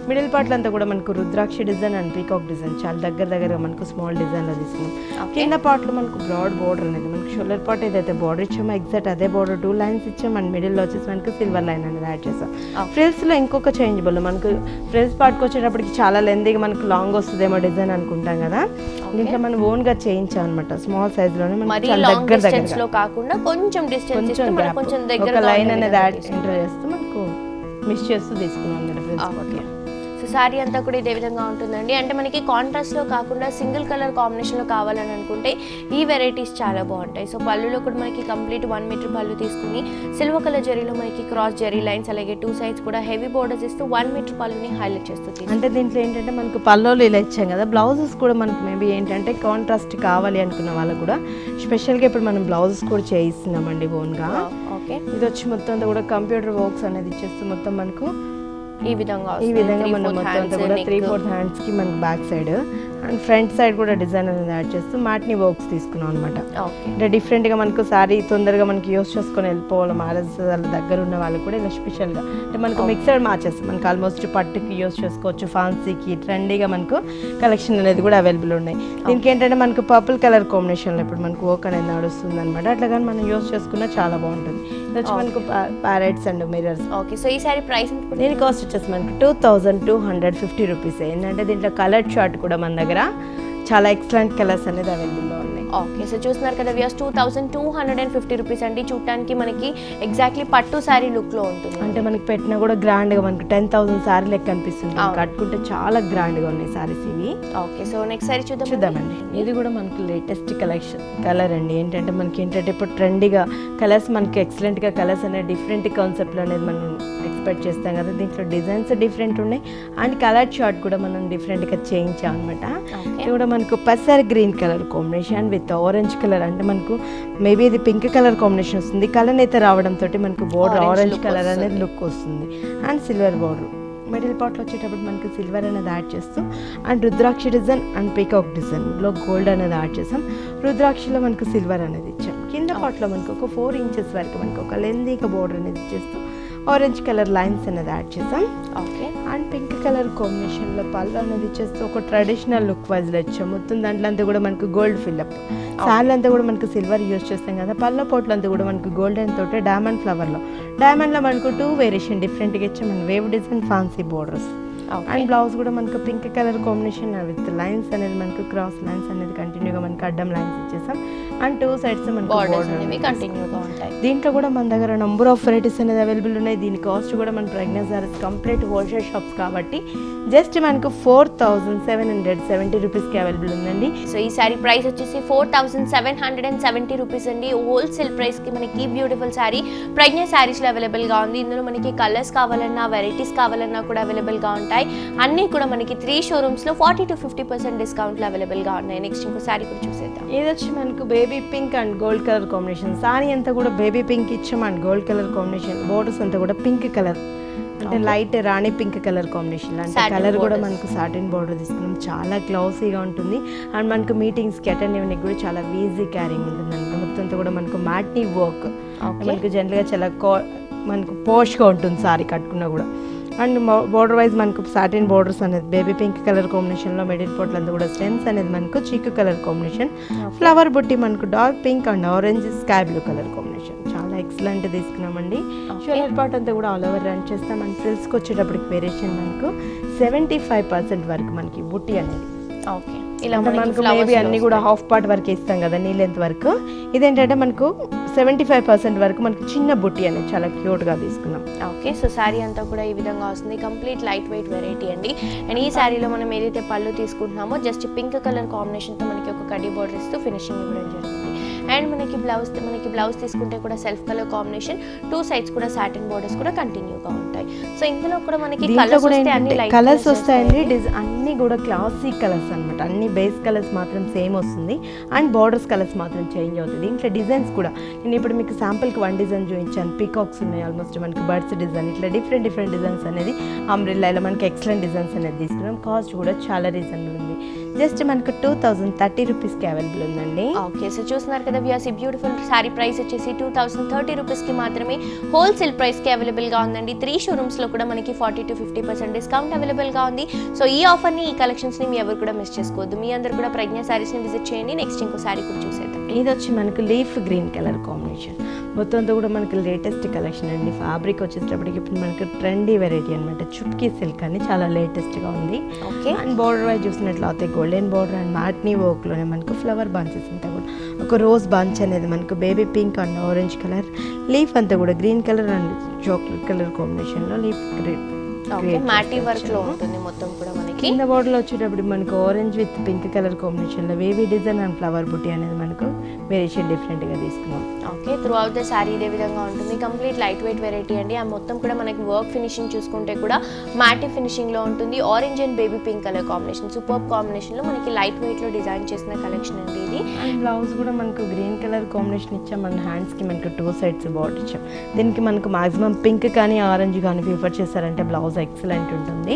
మిడిల్ పార్ట్ అంతా కూడా మనకు Rudrakshi design and peacock design చాలా దగ్గరగా మనకు స్మాల్ డిజైన్ లో తీసుకున్నాం. కింద పార్ట్ లో మనకు బ్రాడ్ బోర్డర్ అనేది మనకు షోల్డర్ పార్ట్ ఏదైతే బోర్డర్ ఇచ్చామో ఎగ్జాక్ట్ అదే బోర్డర్ 2 లైన్స్ ఇచ్చాం. అండ్ మిడిల్ లో వచ్చేసి మనకు సిల్వర్ లైన్ అనేది యాడ్ చేస్తాం. ఫ్రిల్స్ లో ఇంకొక చేంజబుల్ మనకు ఫ్రిల్స్ పార్ట్కి వచ్చేటప్పటికి చాలా లెందీగా మనకు లాంగ్ వస్తుందేమో డిజైన్ అనుకుంటాం కదా, దీంట్లో మనం ఓన్ గా చేయించాం అనమాట. స్మాల్ సైజ్ లోనే దగ్గర కాకుండా కొంచెం ఒక లైన్ అనేది యాడ్ ఎంటర్ చేస్తూ మనకు మిస్ చేస్తూ తీసుకున్నాం అన్నమాట ఫ్రిల్స్ పార్ట్. సో శారీ అంతా కూడా ఇదే విధంగా ఉంటుందండి. అంటే మనకి కాంట్రాస్ట్లో కాకుండా సింగిల్ కలర్ కాంబినేషన్లో కావాలని అనుకుంటే ఈ వెరైటీస్ చాలా బాగుంటాయి. సో పళ్ళులో కూడా మనకి కంప్లీట్ 1 మీటర్ పళ్ళు తీసుకుని సిల్వర్ కలర్ జరీలో మనకి క్రాస్ జరీ లైన్స్, అలాగే 2 sides కూడా హెవీ బోర్డర్స్ ఇస్తూ 1 మీటర్ పళ్ళుని హైలైట్ చేస్తూ. అంటే దీంట్లో ఏంటంటే మనకు పళ్ళులు ఇలా ఇచ్చాం కదా, బ్లౌజెస్ కూడా మనకు మేబీ ఏంటంటే కాంట్రాస్ట్ కావాలి అనుకున్న వాళ్ళకు కూడా స్పెషల్గా ఇప్పుడు మనం బ్లౌజెస్ కూడా చేయిస్తున్నామండి ఓన్గా. ఓకే, ఇది వచ్చి మొత్తం అంతా కూడా కంప్యూటర్ వర్క్స్ అనేది ఇచ్చేస్తూ మొత్తం మనకు ఈ విధంగా మనం మొత్తం అంతా కూడా 3/4 హ్యాండ్స్ కి మనకి back side and front side కూడా డిజైన్ అనేది యాడ్ చేస్తూ మ్యాట్ని వర్క్స్ తీసుకున్నాం అనమాట. అంటే డిఫరెంట్గా మనకు శారీ తొందరగా మనకి యూస్ చేసుకొని వెళ్ళిపోవాలి, మ్యారేజ్ వాళ్ళ దగ్గర ఉన్న వాళ్ళు కూడా ఇలా స్పెషల్గా అంటే మనకు మిక్సర్ మ్యాచెస్ మనకు ఆల్మోస్ట్ పట్టుకి యూస్ చేసుకోవచ్చు, ఫ్యాన్సీకి ట్రెండీగా మనకు కలెక్షన్ అనేది కూడా అవైలబుల్ ఉన్నాయి. దీనికి ఏంటంటే మనకు పర్పుల్ కలర్ కాంబినేషన్లో ఇప్పుడు మనకు వర్క్ అనేది నడుస్తుంది అనమాట. అట్లా కానీ మనం యూస్ చేసుకున్నా చాలా బాగుంటుంది. ఇది వచ్చి మనకు parrots and mirrors. Okay, so ఈ సారీ ప్రైస్ దీని కాస్ట్ వచ్చేసి మనకు 2,250 రూపీస్. ఏంటంటే దీంట్లో కలర్ చార్ట్ కూడా మన దగ్గర చాలా ఎక్సలెంట్ కలర్స్ అనేది అవైలబుల్లో ఉన్నాయి. ఓకే, సో చూస్తున్నారు కదా వ్యూయర్స్, 2,250 రూపీస్ అండి. చూడటానికి మనకి ఎగ్జాక్ట్లీ పట్టు శారీ లుక్లో ఉంటుంది. అంటే మనకి పెట్టినా కూడా గ్రాండ్గా మనకి 10,000 శారీ లెక్క అనిపిస్తుంది. కట్టుకుంటే చాలా గ్రాండ్గా ఉన్నాయి శారీస్ ఇవి. ఓకే, సో నెక్స్ట్ శారీ చూద్దామండి. ఇది కూడా మనకు లేటెస్ట్ కలర్ అండి. ఏంటంటే మనకి ఏంటంటే ఇప్పుడు ట్రెండీగా కలర్స్ మనకి ఎక్సలెంట్గా కలర్స్ అనేది డిఫరెంట్ కాన్సెప్ట్లో అనేది మనం ఎక్స్పెక్ట్ చేస్తాం కదా. దీంట్లో డిజైన్స్ డిఫరెంట్ ఉన్నాయి అండ్ కలర్ చార్ట్ కూడా మనం డిఫరెంట్గా చేయించాం అనమాట. ఇది కూడా మనకు పసర్ green colour combination with orange colour, అంటే మనకు మేబీ ఇది పింక్ కలర్ కాంబినేషన్ వస్తుంది. కలర్ అయితే రావడంతో మనకు బోర్డర్ ఆరెంజ్ కలర్ అనేది లుక్ వస్తుంది అండ్ సిల్వర్ బోర్డర్. మిడిల్ పార్ట్లో వచ్చేటప్పుడు మనకి సిల్వర్ అనేది యాడ్ చేస్తూ and rudrakshi design and peacock డిజైన్లో గోల్డ్ అనేది యాడ్ చేసాం. రుద్రాక్షిలో మనకు సిల్వర్ అనేది ఇచ్చాం. కింద పార్ట్లో మనకు ఒక 4 inches వరకు మనకు ఒక లెందీగా బోర్డర్ అనేది ఇచ్చేస్తూ ఆరెంజ్ కలర్ లైన్స్ అనేది యాడ్ చేసాం. ఓకే, అండ్ పింక్ కలర్ కాంబినేషన్లో పళ్ళు అనేది ఇచ్చేస్తూ ఒక ట్రెడిషనల్ లుక్ వైజ్లో ఇచ్చాం. మొత్తం దాంట్లో అంతా కూడా మనకు గోల్డ్ ఫిల్అప్, శారీ అంతా కూడా మనకు సిల్వర్ యూజ్ చేస్తాం కదా. పళ్ళ పోట్లు అంతా కూడా మనకు గోల్డెన్ తోటే డైమండ్ ఫ్లవర్లో, డైమండ్లో మనకు 2 వేరియేషన్ డిఫరెంట్గా ఇచ్చాం. మన wave design fancy borders and blouse కూడా మనకు pink colour combination with lines అనేది మనకు క్రాస్ లైన్స్ అనేది కంటిన్యూగా మనకు అడ్డం లైన్స్ ఇచ్చేసాం. అండ్ 2 సైడ్స్ మనకు బార్డర్స్ అనేవి కంటిన్యూగా ఉంటాయి. దీంట్లో కూడా మన దగ్గర నంబర్ ఆఫ్ వెరైటీస్ అనేది అవైలబుల్ ఉన్నాయి. దీని కాస్ట్ కూడా మన ప్రజ్ఞా సారీస్ కంప్లీట్ హోల్సేల్ షాప్స్ కాబట్టి జస్ట్ మనకు 4770 రూపీస్కి అవైలబుల్ ఉందండి. సో ఈ సారీ ప్రైస్ వచ్చేసి 4770 రూపీస్ అండి. హోల్సేల్ ప్రైస్కి మనకి బ్యూటిఫుల్ సారీ ప్రజ్ఞా సారీస్లో అవైలబుల్గా ఉంది. ఇందులో మనకి కలర్స్ కావాలన్నా వెరైటీస్ కావాలన్నా కూడా అవైలబుల్గా ఉంటాయి. అన్నీ కూడా మనకి 3 షోరూమ్స్లో 40 to 50% డిస్కౌంట్లో అవైలబుల్గా ఉన్నాయి. నెక్స్ట్ ఇంకో సారీ కూడా చూసేద్దాం. ఇది వచ్చి మనకు baby pink and gold colour combination. Sorry అంతా కూడా బేబీ పింక్ ఇచ్చాం and gold colour combination. Borders అంతా కూడా పింక్ కలర్ అంటే లైట్ రాణి పింక్ కలర్ కాంబినేషన్ అంటే కలర్ కూడా మనకు సాటిన్ బోర్డర్ తీసుకున్నాం. చాలా క్లాసీగా ఉంటుంది అండ్ మనకు మీటింగ్స్కి అటెండ్ అవ్వడానికి కూడా చాలా ఈజీ క్యారింగ్ ఉంటుంది అండి. మొత్తం అంతా కూడా మనకు మ్యాట్నీ వర్క్ మనకు జనరల్గా చాలా మనకు పోష్గా ఉంటుంది సారీ కట్టుకున్నా కూడా. అండ్ బోర్డర్ వైజ్ మనకు సాటిన్ బోర్డర్స్ అనేది బేబీ పింక్ కలర్ కాంబినేషన్లో మిడిల్ పోర్ట్లు అంతా కూడా స్టెమ్స్ అనేది మనకు చీకు కలర్ కాంబినేషన్. ఫ్లవర్ బుట్టి మనకు dark pink and orange sky blue colour combination. చాలా ఎక్సలెంట్ తీసుకున్నామండి. షోల్డర్ పార్ట్ అంతా కూడా ఆల్ ఓవర్ రన్ చేస్తాం. అండ్ ఫ్రిల్స్కి వచ్చేటప్పటికి వేరియేషన్ మనకు 75% వరకు మనకి బుట్టి అనేది. ఓకే, ఇలా మనకు మేబీ అన్ని కూడా హాఫ్ పార్ట్ వరకు ఇస్తాం కదా నీ లెంత్ వరకు. ఇదేంటంటే మనకు 75% వరకు మనకు చిన్న బుట్టి అనేది చాలా క్యూట్గా తీసుకున్నాం. ఓకే, సో శారీ అంతా కూడా ఈ విధంగా వస్తుంది. కంప్లీట్ లైట్ వెయిట్ వెరైటీ అండి. అండ్ ఈ శారీలో మనం ఏదైతే పళ్ళు తీసుకుంటున్నామో జస్ట్ పింక్ కలర్ కాంబినేషన్తో మనకి ఒక కడ్డీ బోర్డర్ ఇస్తూ ఫినిషింగ్ ఇవ్వడం జరిగింది. అండ్ మనకి బ్లౌజ్ తీసుకుంటే కూడా సెల్ఫ్ కలర్ కాంబినేషన్, 2 సైడ్స్ కూడా సాటిన్ బోర్డర్స్ కూడా కంటిన్యూగా ఉంటాయి. సో ఇందులో కూడా మనకి కలర్స్ వస్తాయండి. అన్ని కూడా క్లాసిక్ కలర్స్ అనమాట. అన్ని బేస్ కలర్స్ మాత్రం సేమ్ వస్తుంది అండ్ బోర్డర్స్ కలర్స్ మాత్రం చేంజ్ అవుతుంది. ఇంట్లో డిజైన్స్ కూడా నేను ఇప్పుడు మీకు శాంపుల్కి 1 డిజైన్ చూపించాను. పీకాక్స్ ఉన్నాయి, ఆల్మోస్ట్ మనకి బర్డ్స్ డిజైన్, ఇట్లా డిఫరెంట్ డిజైన్స్ అనేది అంబ్రెల్లాలో మనకి ఎక్సలెంట్ డిజైన్స్ అనేది తీసుకున్నాం. కాస్ట్ కూడా చాలా రీజనబుల్ ఉంది. జస్ట్ మనకు 2030 రూపీస్కి అవైలబుల్ ఉందండి. ఓకే, సో చూస్తున్నారు కదా వ్యూస్, ఈ బ్యూటిఫుల్ సారీ ప్రైస్ వచ్చేసి 2030 రూపీస్కి మాత్రమే హోల్సేల్ ప్రైస్కి అవైలబుల్గా ఉందండి. 3 షోరూమ్స్లో కూడా మనకి 40 to 50% డిస్కౌంట్ అవైలబుల్గా ఉంది. సో ఈ ఆఫర్ని, ఈ కలెక్షన్స్ని మీ ఎవరు కూడా మిస్ చేసుకోవద్దు. మీ అందరు కూడా ప్రజ్ఞా సారీస్ని విజిట్ చేయండి. నెక్స్ట్ ఇంకో సారీ కూడా చూసేద్దాం. ఇది వచ్చి మనకు లీఫ్ గ్రీన్ కలర్ కాంబినేషన్. మొత్తం అంతా కూడా మనకి లేటెస్ట్ కలెక్షన్ అండి. ఫ్యాబ్రిక్ వచ్చేటప్పటికి ఇప్పుడు మనకి ట్రెండీ వెరైటీ అనమాట. చుప్కీ సిల్క్ అని చాలా లేటెస్ట్గా ఉంది. ఓకే, అండ్ బోర్డర్ వైజ్ చూసినట్లయితే గోల్డెన్ బోర్డర్ అండ్ మ్యాట్నీ వర్క్లోనే మనకు ఫ్లవర్ బంచెస్ అంతా కూడా ఒక రోజ్ బంచ్ అనేది మనకు baby pink and orange colour. Leaf అంతా కూడా green colour and chocolate colour కాంబినేషన్లో లీఫ్ గ్రీన్ మ్యాటీ వర్క్ లో ఉంటుంది. మొత్తం కూడా మనకి కింద బోర్డర్ లో వచ్చేటప్పుడు మనకు orange with pink colour combination లో వేవీ డిజైన్ అండ్ ఫ్లవర్ బుట్టి అనేది మనకు వేరియేషన్ డిఫరెంట్ గా తీసుకున్నాం. Okay, through out the sorry ఇదే విధంగా ఉంటుంది. కంప్లీట్ లైట్ వెయిట్ వెరైటీ అండి. ఆ మొత్తం కూడా మనకి వర్క్ ఫినిషింగ్ చూసుకుంటే కూడా మ్యాటీ ఫినిషింగ్ లో ఉంటుంది. Orange and baby pink colour combination, super combination లో మనకి లైట్ వెయిట్ లో డిజైన్ చేసిన కలెక్షన్ అండి ఇది. అండ్ బ్లౌజ్ కూడా మనకు గ్రీన్ కలర్ కాంబినేషన్ ఇచ్చాం. మన హ్యాండ్స్ కి మనకు 2 సైడ్స్ బార్డర్ ఇచ్చాం. దీనికి మనకు మాక్సిమం పింక్ కానీ ఆరెంజ్ కానీ ప్రిఫర్ చేస్తారంటే బ్లౌజ్ ఎక్సలెంట్ ఉంటుంది.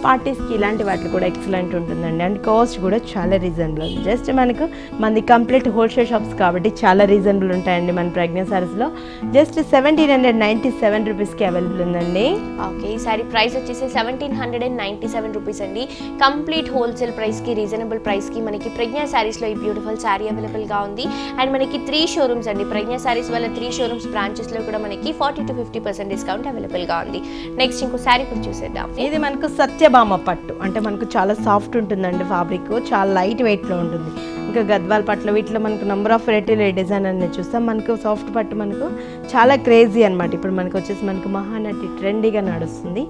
పార్టీస్కి ఇలాంటి వాటికి కూడా ఎక్సలెంట్ ఉంటుందండి. అండ్ కాస్ట్ కూడా చాలా రీజనబుల్ ఉంది. జస్ట్ మనకు మనది కంప్లీట్ హోల్సేల్ షాప్స్ కాబట్టి చాలా రీజనబుల్ ఉంటాయండి. మన ప్రజ్ఞా సారీస్లో జస్ట్ 1797 రూపీస్కి అవైలబుల్ ఉందండి. ఓకే, ఈ సారీ ప్రైస్ వచ్చేసి 1797 రూపీస్ అండి. కంప్లీట్ హోల్సేల్ ప్రైస్కి, రీజనబుల్ ప్రైస్కి మనకి ప్రజ్ఞా సారీస్లో ఈ బ్యూటిఫుల్ సారీ అవైలబుల్గా ఉంది. అండ్ మనకి 3 షోరూమ్స్ అండి. ప్రజ్ఞా సారీస్ వల్ల 3 షోరూమ్స్ బ్రాంచెస్లో కూడా మనకి 40 to 50% డిస్కౌంట్ అవైలబుల్గా ఉంది. నెక్స్ట్ ఇంకో సారీ కూడా చూసేద్దాం. ఇది మనకు సత్యభామ పట్టు అంటే మనకు చాలా సాఫ్ట్ ఉంటుందండి. ఫ్యాబ్రిక్ చాలా లైట్ వెయిట్లో ఉంటుంది. ఇంకా గద్వాల్ పట్లు వీటిలో మనకు నంబర్ ఆఫ్ వెరైటీలు డిజైన్ అనేది చూస్తాం. మనకు సాఫ్ట్ పట్టు మనకు చాలా క్రేజీ అనమాట. ఇప్పుడు మనకు వచ్చేసి మనకు మహానటి ట్రెండీగా నడుస్తుంది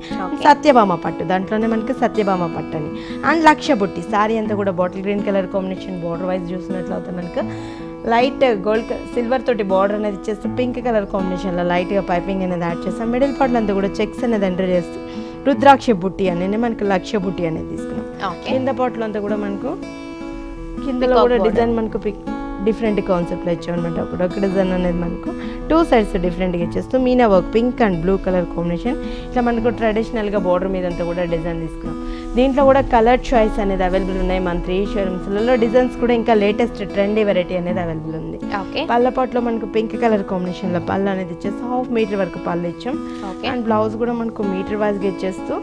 సత్యభామ పట్టు. దాంట్లోనే మనకు సత్యభామ పట్టు అని అండ్ లక్ష బుట్టి. సారీ అంతా కూడా bottle green colour combination. Border wise చూసినట్లయితే మనకు లైట్ గోల్డ్ సిల్వర్ తోటి బార్డర్ అనేది ఇచ్చేస్తే పింక్ కలర్ కాంబినేషన్లో లైట్గా పైపింగ్ అనేది యాడ్ చేస్తాం. మిడిల్ పార్ట్లో అంతా కూడా చెక్స్ అనేది ఎంటర్ చేస్తాం. రుద్రాక్ష బుట్టి అనేది మనకు లక్ష బుట్టి అనేది తీసుకున్నాం. కింద పార్ట్లో అంతా కూడా మనకు కిందలో కూడా డిజైన్ మనకు డిఫరెంట్ కాన్సెప్ట్లో ఇచ్చాం అనమాట. ఒక డిజైన్ అనేది మనకు 2 సైడ్స్ డిఫరెంట్గా ఇచ్చేస్తూ Meena work pink and blue colour combination. ఇట్లా మనకు ట్రెడిషనల్గా బార్డర్ మీద అంతా కూడా డిజైన్ తీసుకున్నాం. దీంట్లో కూడా కలర్ చాయిస్ అనేది అవైలబుల్ ఉన్నాయి. మన 3 షోరూమ్స్లలో డిజైన్స్ కూడా ఇంకా లేటెస్ట్ ట్రెండీ వెరైటీ అనేది అవైలబుల్ ఉంది. పళ్ళ పాట్లో మనకు పింక్ కలర్ కాంబినేషన్లో పళ్ళు అనేది ఇచ్చేస్తూ 1/2 మీటర్ వరకు పళ్ళు ఇచ్చాం. అండ్ బ్లౌజ్ కూడా మనకు మీటర్ వైజ్గా ఇచ్చేస్తూ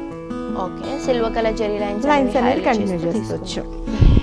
సిల్వర్ కలర్ జెరీ లైన్స్ అనేది కంటిన్యూ చేసుకోవచ్చు.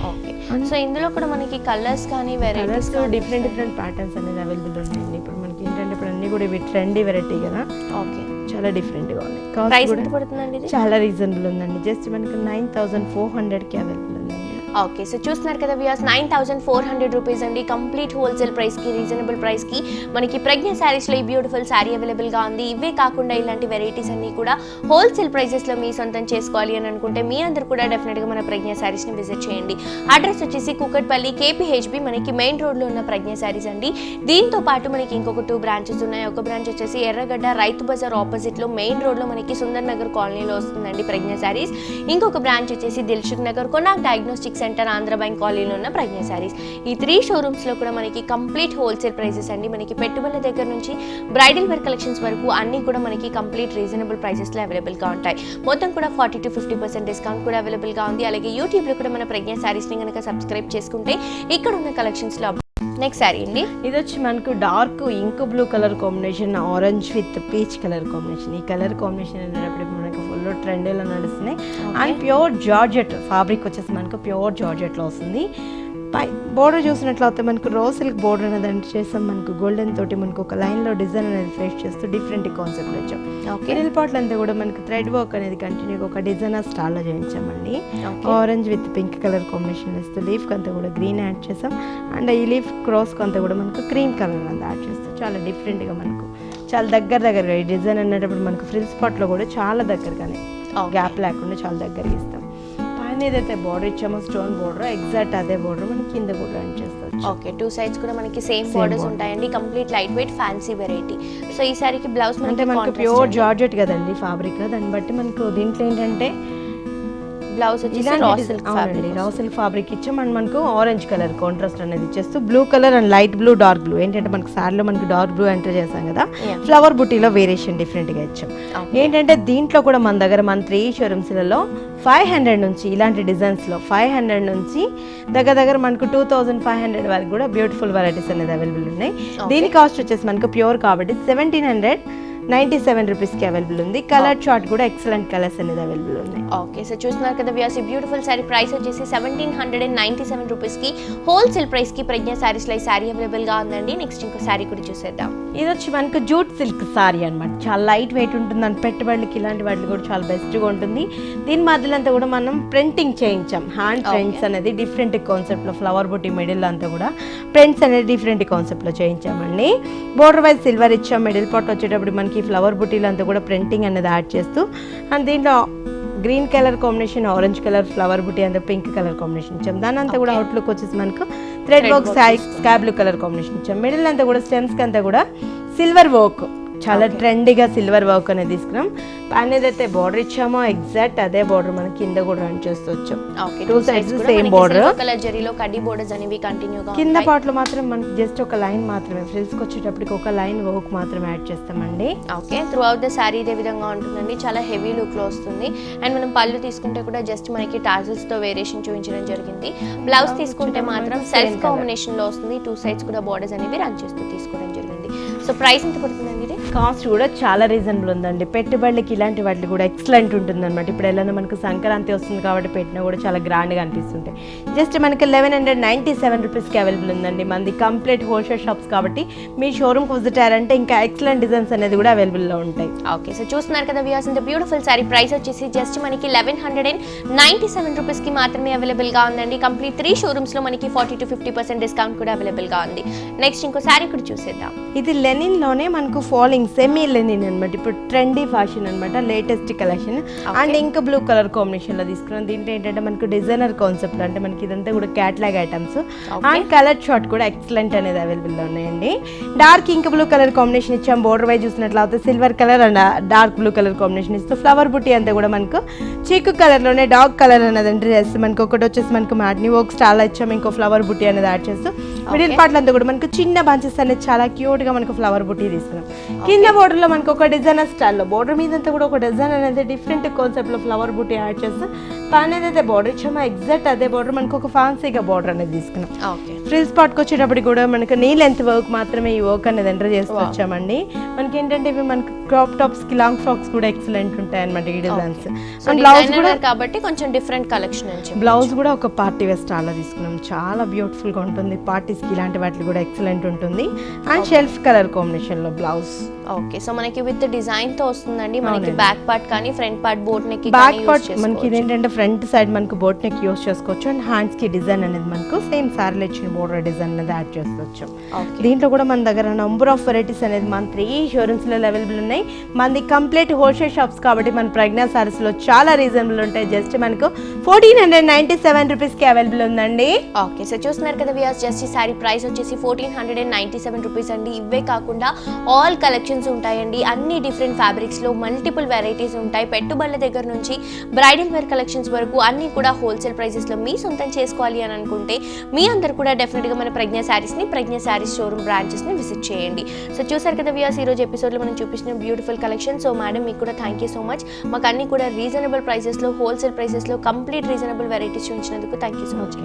ఓకే, సో ఇందులో కూడా మనకి కలర్స్ కానీ వెరైటీస్ డిఫరెంట్ ప్యాటర్న్స్ అనేది అవైలబుల్ ఉన్నాయండి. ఇప్పుడు మనకి ఏంటంటే ఇప్పుడు అన్ని కూడా ఇవి ట్రెండీ వెరైటీ కదా. ఓకే, చాలా డిఫరెంట్గా ఉన్నాయి. ప్రైస్ ఎంత పడుతుందండి? చాలా రీజనబుల్ ఉందండి. జస్ట్ మనకి 9400కి అవైలబుల్ ఉందండి. ఓకే, సో చూస్తున్నారు కదా వ్యూయర్స్, 9400 రూపీస్ అండి. కంప్లీట్ హోల్సేల్ ప్రైస్కి, రీజనబుల్ ప్రైస్కి మనకి ప్రజ్ఞ శారీస్లో ఈ బ్యూటిఫుల్ శారీ అవైలబుల్గా ఉంది. ఇవే కాకుండా ఇలాంటి వెరైటీస్ అన్నీ కూడా హోల్సేల్ ప్రైజెస్లో మీ సొంతం చేసుకోవాలి అని అనుకుంటే మీ అందరూ కూడా డెఫినెట్గా మన ప్రజ్ఞ శారీస్ని విజిట్ చేయండి. అడ్రస్ వచ్చేసి కూకట్పల్లి KPHB, మనకి మెయిన్ రోడ్లో ఉన్న ప్రజ్ఞ శారీస్ అండి. దీంతో పాటు మనకి ఇంకొక 2 బ్రాంచెస్ ఉన్నాయి. ఒక బ్రాంచ్ వచ్చేసి ఎర్రగడ్డ రైతు బజార్ ఆపోజిట్లో మెయిన్ రోడ్లో మనకి సుందర్ నగర్ కాలనీలో వస్తుందండి ప్రజ్ఞ శారీస్. ఇంకొక బ్రాంచ్ వచ్చేసి Dilsukh Nagar Konark diagnostic centre Andhra bank కాలనీలో ఉన్న ప్రజ్ఞ శారీస్. ఈ 3 షోరూమ్స్లో కూడా మనకి కంప్లీట్ హోల్సేల్ ప్రైసెస్ అండి. మనకి పెట్టుబడుల దగ్గర నుంచి బ్రైడల్ వేర్ కలెక్షన్స్ వరకు అన్నీ కూడా మనకి కంప్లీట్ రీజనబుల్ ప్రైసెస్లో అవైలబుల్గా ఉంటాయి. మొత్తం కూడా 40 to 50% డిస్కౌంట్ కూడా అవైలబుల్గా ఉంది. అలాగే యూట్యూబ్లో కూడా మన ప్రజ్ఞ శారీస్ని కనుక సబ్స్క్రైబ్ చేసుకుంటే ఇక్కడ ఉన్న కలెక్షన్స్లో నెక్స్ట్ శారీ అండి. ఇది వచ్చి మనకు dark ink blue colour combination, orange with peach colour combination. ఈ కలర్ కాంబినేషన్ అనేటప్పుడు మనకు ఫుల్ ట్రెండ్లో నడుస్తున్నాయి. అండ్ ప్యూర్ జార్జెట్ ఫ్యాబ్రిక్ వచ్చేసి మనకు ప్యూర్ జార్జెట్లో వస్తుంది. పై బోర్డర్ చూసినట్లయితే మనకు రో సిల్క్ బోర్డర్ అనేది అంటే చేస్తాం. మనకు గోల్డెన్ తోటి మనకు ఒక లైన్లో డిజైన్ అనేది ఫేస్ చేస్తూ డిఫరెంట్ కాన్సెప్ట్ వచ్చాం. మిడిల్ పార్ట్లు అంతా కూడా మనకు థ్రెడ్ వర్క్ అనేది కంటిన్యూగా ఒక డిజైనర్ స్టైల్లో చేయించామండి. Orange with pink colour combination ఇస్తూ లీఫ్కి అంతా కూడా గ్రీన్ యాడ్ చేసాం. అండ్ ఈ లీఫ్ క్రాస్కి అంతా కూడా మనకు క్రీమ్ కలర్ అంతా యాడ్ చేస్తాం. చాలా డిఫరెంట్గా మనకు చాలా దగ్గరగా ఈ డిజైన్ అనేటప్పుడు మనకు ఫ్రిల్స్ పార్ట్లో కూడా చాలా దగ్గరగానే గ్యాప్ లేకుండా చాలా దగ్గరగా ఇస్తాం. పైన ఏదైతే బోర్డర్ ఇచ్చామో స్టోన్ బోర్డర్, ఎగ్జాక్ట్ అదే బోర్డర్ మనం కింద కూడా రన్ చేస్తాం. ఓకే, 2 సైడ్స్ కూడా మనకి సేమ్ బోర్డర్స్ ఉంటాయండి. Complete light weight fancy variety. So ఈ సారీకి బ్లౌజ్ అంటే మనకి ప్యూర్ జార్జెట్ కదండి ఫ్యాబ్రిక్, దాన్ని బట్టి మనకు దీంట్లో ఏంటంటే బ్లౌజ్ వచ్చేసి రా సిల్క్ ఫ్యాబ్రిక్ ఇచ్చాం. అండ్ మనకు ఆరెంజ్ కలర్ కాంట్రాస్ట్ అనేది ఇచ్చేస్తూ blue colour and light blue, dark blue ఏంటంటే మనకు సారీలో మనకు డార్క్ బ్లూ ఎంటర్ చేసాం కదా, ఫ్లవర్ బుటీలో వేరియేషన్ డిఫరెంట్గా ఇచ్చాం. ఏంటంటే దీంట్లో కూడా మన దగ్గర మన 3 షోరూమ్స్లలో 500 నుంచి ఇలాంటి డిజైన్స్లో 500 నుంచి దగ్గర మనకు 2500 వరకు కూడా బ్యూటిఫుల్ వెరైటీస్ అనేది అవైలబుల్ ఉన్నాయి. దీని కాస్ట్ వచ్చేసి మనకు ప్యూర్ కాబట్టి 1797 రూపీస్కి అవైలబుల్ ఉంది. కలర్ చార్ట్ కూడా ఎక్సలెంట్ కలర్స్ అనేది అవైలబుల్ ఉన్నాయి. ఓకే, సో చూస్తున్నారు కదా వ్యూయర్స్, ఈ బ్యూటిఫుల్ సారీ ప్రైస్ వచ్చేసి 1797 రూపీస్కి హోల్సేల్ ప్రైస్కి ప్రజ్ఞ శారీస్లో ఈ సారీ అవైలబుల్గా ఉందండి. నెక్స్ట్ ఇంకో సారీ కూడా చూసేద్దాం. ఇది వచ్చి మనకు జూట్ సిల్క్ సారీ అనమాట. చాలా లైట్ వెయిట్ ఉంటుంది. అని పెట్టుబడులకి ఇలాంటి వాటికి కూడా చాలా బెస్ట్గా ఉంటుంది. దీని మధ్యలో అంతా కూడా మనం ప్రింటింగ్ చేయించాం. హ్యాండ్ ప్రింట్స్ అనేది డిఫరెంట్ కాన్సెప్ట్లో, ఫ్లవర్ బుట్టి మిడిల్ అంతా కూడా ప్రింట్స్ అనేది డిఫరెంట్ కాన్సెప్ట్లో చేయించామండి. బోర్డర్ వైజ్ సిల్వర్ ఇచ్చాం. మిడిల్ పార్ట్ వచ్చేటప్పుడు మనకి ఫ్లవర్ బుట్టీలు అంతా కూడా ప్రింటింగ్ అనేది యాడ్ చేస్తూ, అండ్ దీంట్లో green colour combination, orange colour flower బుట్టి అంతా పింక్ కలర్ కాంబినేషన్ ఇచ్చాం. దాని అంతా కూడా అవుట్లుక్ వచ్చేసి మనకు thread work sky blue colour combination ఇచ్చాం. మిడిల్ అంతా కూడా స్టెమ్స్కి అంతా కూడా సిల్వర్ వర్క్, చాలా ట్రెండీగా సిల్వర్ వర్క్ అనేది తీసుకున్నాం. పైన ఏదైతే బార్డర్ ఇచ్చామో ఎగ్జాక్ట్ అదే బార్డర్ మనకి కింద కూడా రన్ చేస్తూ వచ్చాం. 2 సైడ్స్ సేమ్ బార్డర్. కింద పార్ట్ లో మాత్రం మనకి జస్ట్ ఒక లైన్ మాత్రమే, ఫ్రిల్స్ కి వచ్చేటప్పటికి ఒక లైన్ వర్క్ మాత్రమే యాడ్ చేస్తామండి. Okay, through out the sorry ఇదే విధంగా ఉంటుందండి. చాలా హెవీ లుక్ లో వస్తుంది. అండ్ మనం పళ్ళు తీసుకుంటే కూడా జస్ట్ మనకి టాజిల్స్ తో వేరియేషన్ చూపించడం జరిగింది. బ్లౌజ్ తీసుకుంటే మాత్రం సెల్ఫ్ కాంబినేషన్ లో వస్తుంది. 2 సైడ్స్ కూడా బార్డర్స్ అనేవి రన్ చేస్తూ తీసుకోవడం జరిగింది. సో ప్రైస్ ఎంత పడుతుందండి? ఇది కాస్ట్ కూడా చాలా రీజనబుల్ ఉందండి. పెట్టుబడులకి ఇలాంటి వాటికి కూడా ఎక్సలెంట్ ఉంటుంది అనమాట. ఇప్పుడు ఎలా మనకు సంక్రాంతి వస్తుంది కాబట్టి పెట్టినా కూడా చాలా గ్రాండ్గా అనిపిస్తుంటాయి. జస్ట్ మనకి 1197 రూపీస్కి అవైలబుల్ ఉందండి. మనది కంప్లీట్ హోల్సేల్ షాప్స్ కాబట్టి మీ షోరూమ్కి విజిట్ అయ్యారంటే ఇంకా ఎక్సలెంట్ డిజైన్స్ అనేది కూడా అవైలబుల్లో ఉంటాయి. ఓకే, సో చూస్తున్నారు కదా వ్యూయర్స్, ఇంత బ్యూటిఫుల్ సారీ ప్రైస్ వచ్చేసి జస్ట్ మనకి 1197 రూపీస్కి మాత్రమే అవైలబుల్గా ఉందండి. కంప్లీట్ 3 షోరూమ్స్లో మనకి 40 to 50% డిస్కౌంట్ కూడా అవైలబుల్గా ఉంది. నెక్స్ట్ ఇంకో సారీ కూడా చూసేద్దాం. ఇది లెనిన్లోనే మనకు ఫాలింగ్ సెమీ లెనిన్ అనమాట. ఇప్పుడు ట్రెండీ ఫ్యాషన్ అనమాట, లేటెస్ట్ కలెక్షన్. అండ్ ఇంకా బ్లూ కలర్ కాంబినేషన్లో తీసుకున్నాం. దీంట్లో ఏంటంటే మనకు డిజైనర్ కాన్సెప్ట్, అంటే మనకి ఇదంతా కూడా catalogue items. And colour short కూడా ఎక్సలెంట్ అనేది అవైలబుల్లో ఉన్నాయండి. Dark ink blue colour combination ఇచ్చాం. బోర్డర్ వైజ్ చూసినట్లయితే silver colour and dark blue colour combination ఇస్తూ ఫ్లవర్ బుట్టి అంతా కూడా మనకు చీకు కలర్లోనే డార్క్ కలర్ అనేది అంటే చేస్తే మనకు ఒకటి వచ్చేసి మనకు మ్యాట్ని వర్క్ స్టాల్ ఇచ్చాము. ఇంకో ఫ్లవర్ బుట్టి అనేది యాడ్ చేస్తూ మిడిల్ పార్ట్ అంతా కూడా మనకు చిన్న బంచెస్ అనేది చాలా క్యూట్గా మనకు ఫ్లవర్ బుట్టి తీసుకున్నాం. కింద బోర్డర్లో మనకు ఒక డిజైనర్ స్టైల్లో, బోర్డర్ మీద అంతా కూడా ఒక డిజైన్ అనేది డిఫరెంట్ కాన్సెప్ట్లో ఫ్లవర్ బుట్టి యాడ్ చేస్తూ పైన ఏదైతే బోర్డర్ ఇచ్చామో ఎగ్జాక్ట్ అదే బోర్డర్ మనకు ఒక ఫ్యాన్సీగా బోర్డర్ అనేది తీసుకున్నాం. ఫ్రిల్స్ పార్ట్కి వచ్చేటప్పుడు కూడా మనకు నీ లెంత్ వర్క్ మాత్రమే ఈ వర్క్ అనేది ఎంటర్ చేస్తూ వచ్చామండి. మనకి ఏంటంటే ఇవి మనకు క్రాప్ టాప్స్ కి లాంగ్ ఫ్రాక్స్ కూడా ఎక్సలెంట్ ఉంటాయి అనమాట ఈ డిజైన్స్. బ్లౌజ్ కూడా కాబట్టి కొంచెం డిఫరెంట్ కలెక్షన్ నుంచి బ్లౌజ్ కూడా ఒక పార్టీ వేర్ స్టైల్లో తీసుకున్నాం. చాలా బ్యూటిఫుల్ గా ఉంటుంది. పార్టీస్ కి ఇలాంటి వాటికి కూడా ఎక్సలెంట్ ఉంటుంది. అండ్ షెల్ఫ్ కలర్ కాంబినేషన్ లో బ్లౌజ్ ఓకే, సో మనకి విత్ డిజైన్ తో వస్తుందండి. మనకి బ్యాక్ పార్ట్ కానీ front part boat neck back part మనకి ఏంటంటే ఫ్రంట్ సైడ్ మనకు బోట్ నెక్ యూస్ చేసుకోవచ్చు అండ్ హ్యాండ్స్ కి డిజైన్ అనేది మనకు సేమ్ సారీలో ఇచ్చిన బోర్డర్ డిజైన్ అనేది యాడ్ చేసుకోవచ్చు. దీంట్లో కూడా మన దగ్గర నంబర్ ఆఫ్ వెరైటీస్ అనేది మన 3 షోరూమ్స్ లో అవైలబుల్ ఉన్నాయి. మనది కంప్లీట్ హోల్సేల్ షాప్స్ కాబట్టి మన ప్రజ్ఞా సారీస్ లో చాలా రీజనబుల్ ఉంటాయి. జస్ట్ మనకు 1497 రూపీస్ కి అవైలబుల్ ఉందండి. ఓకే, సో చూస్తున్నారు కదా వ్యూయర్స్, జస్ట్ ఈ సారీ ప్రైస్ వచ్చేసి 1497 రూపీస్ అండి. ఇవే కాకుండా ఆల్ కలెక్షన్స్ ఉంటాయండి. అన్ని డిఫరెంట్ ఫ్యాబ్రిక్స్ లో మల్టిపుల్ వెరైటీస్ ఉంటాయి. పెట్టుబడుల దగ్గర నుంచి బ్రైడల్ వేర్ కలెక్షన్స్ వరకు అన్ని కూడా హోల్సేల్ ప్రైసెస్ లో మీ సొంతం చేసుకోవాలి అని అనుకుంటే మీ అందరు కూడా డెఫినెట్ గా మన ప్రజ్ఞా సారీస్ ని, ప్రజ్ఞా సారీస్ షోరూమ్ బ్రాంచెస్ ని విజిట్ చేయండి. సో చూసారు కదా వ్యూయర్స్, ఈ రోజు ఎపిసోడ్ లో మనం చూపించిన బ్యూటిఫుల్ కలెక్షన్. సో మేడం మీకు కూడా థ్యాంక్ యూ సో మచ్. మాకు అన్ని కూడా రీజనబుల్ ప్రైసెస్ లో, హోల్సేల్ ప్రైసెస్ లో కంప్లీట్ రీజనబుల్ వెరైటీస్ చూపించినందుకు thank you so much.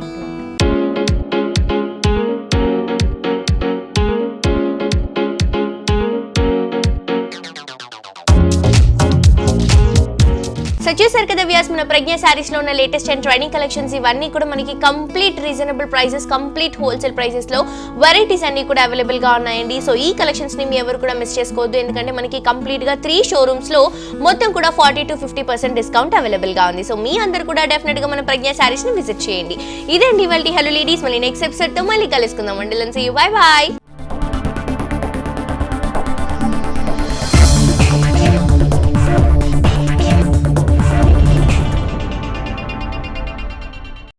So చూసారు కదా వ్యూయర్స్, మన ప్రజ్ఞా సారీస్ లో ఉన్న లేటెస్ట్ అండ్ ట్రెండింగ్ కలెక్షన్స్ ఇవన్నీ కూడా మనకి complete reasonable prices, complete wholesale prices లో వెరైటీస్ అన్ని కూడా అవైలబుల్ గా ఉన్నాయండి. సో ఈ కలెక్షన్స్ ని మీ ఎవరు కూడా మిస్ చేసుకోవద్దు. ఎందుకంటే మనకి కంప్లీట్ గా 3 షోరూమ్స్ లో మొత్తం కూడా 40 to 50% డిస్కౌంట్ అవైలబుల్ గా ఉంది. సో మీ అందరు కూడా డెఫినెట్ గా మన ప్రజ్ఞా సారీస్ ని విజిట్ చేయండి. ఇదండి ఇవాల్టి హలో లేడీస్. మళ్ళీ నెక్స్ట్ ఎపిసోడ్ తో మళ్ళీ కలుసుకుందాం. అండి బై బాయ్.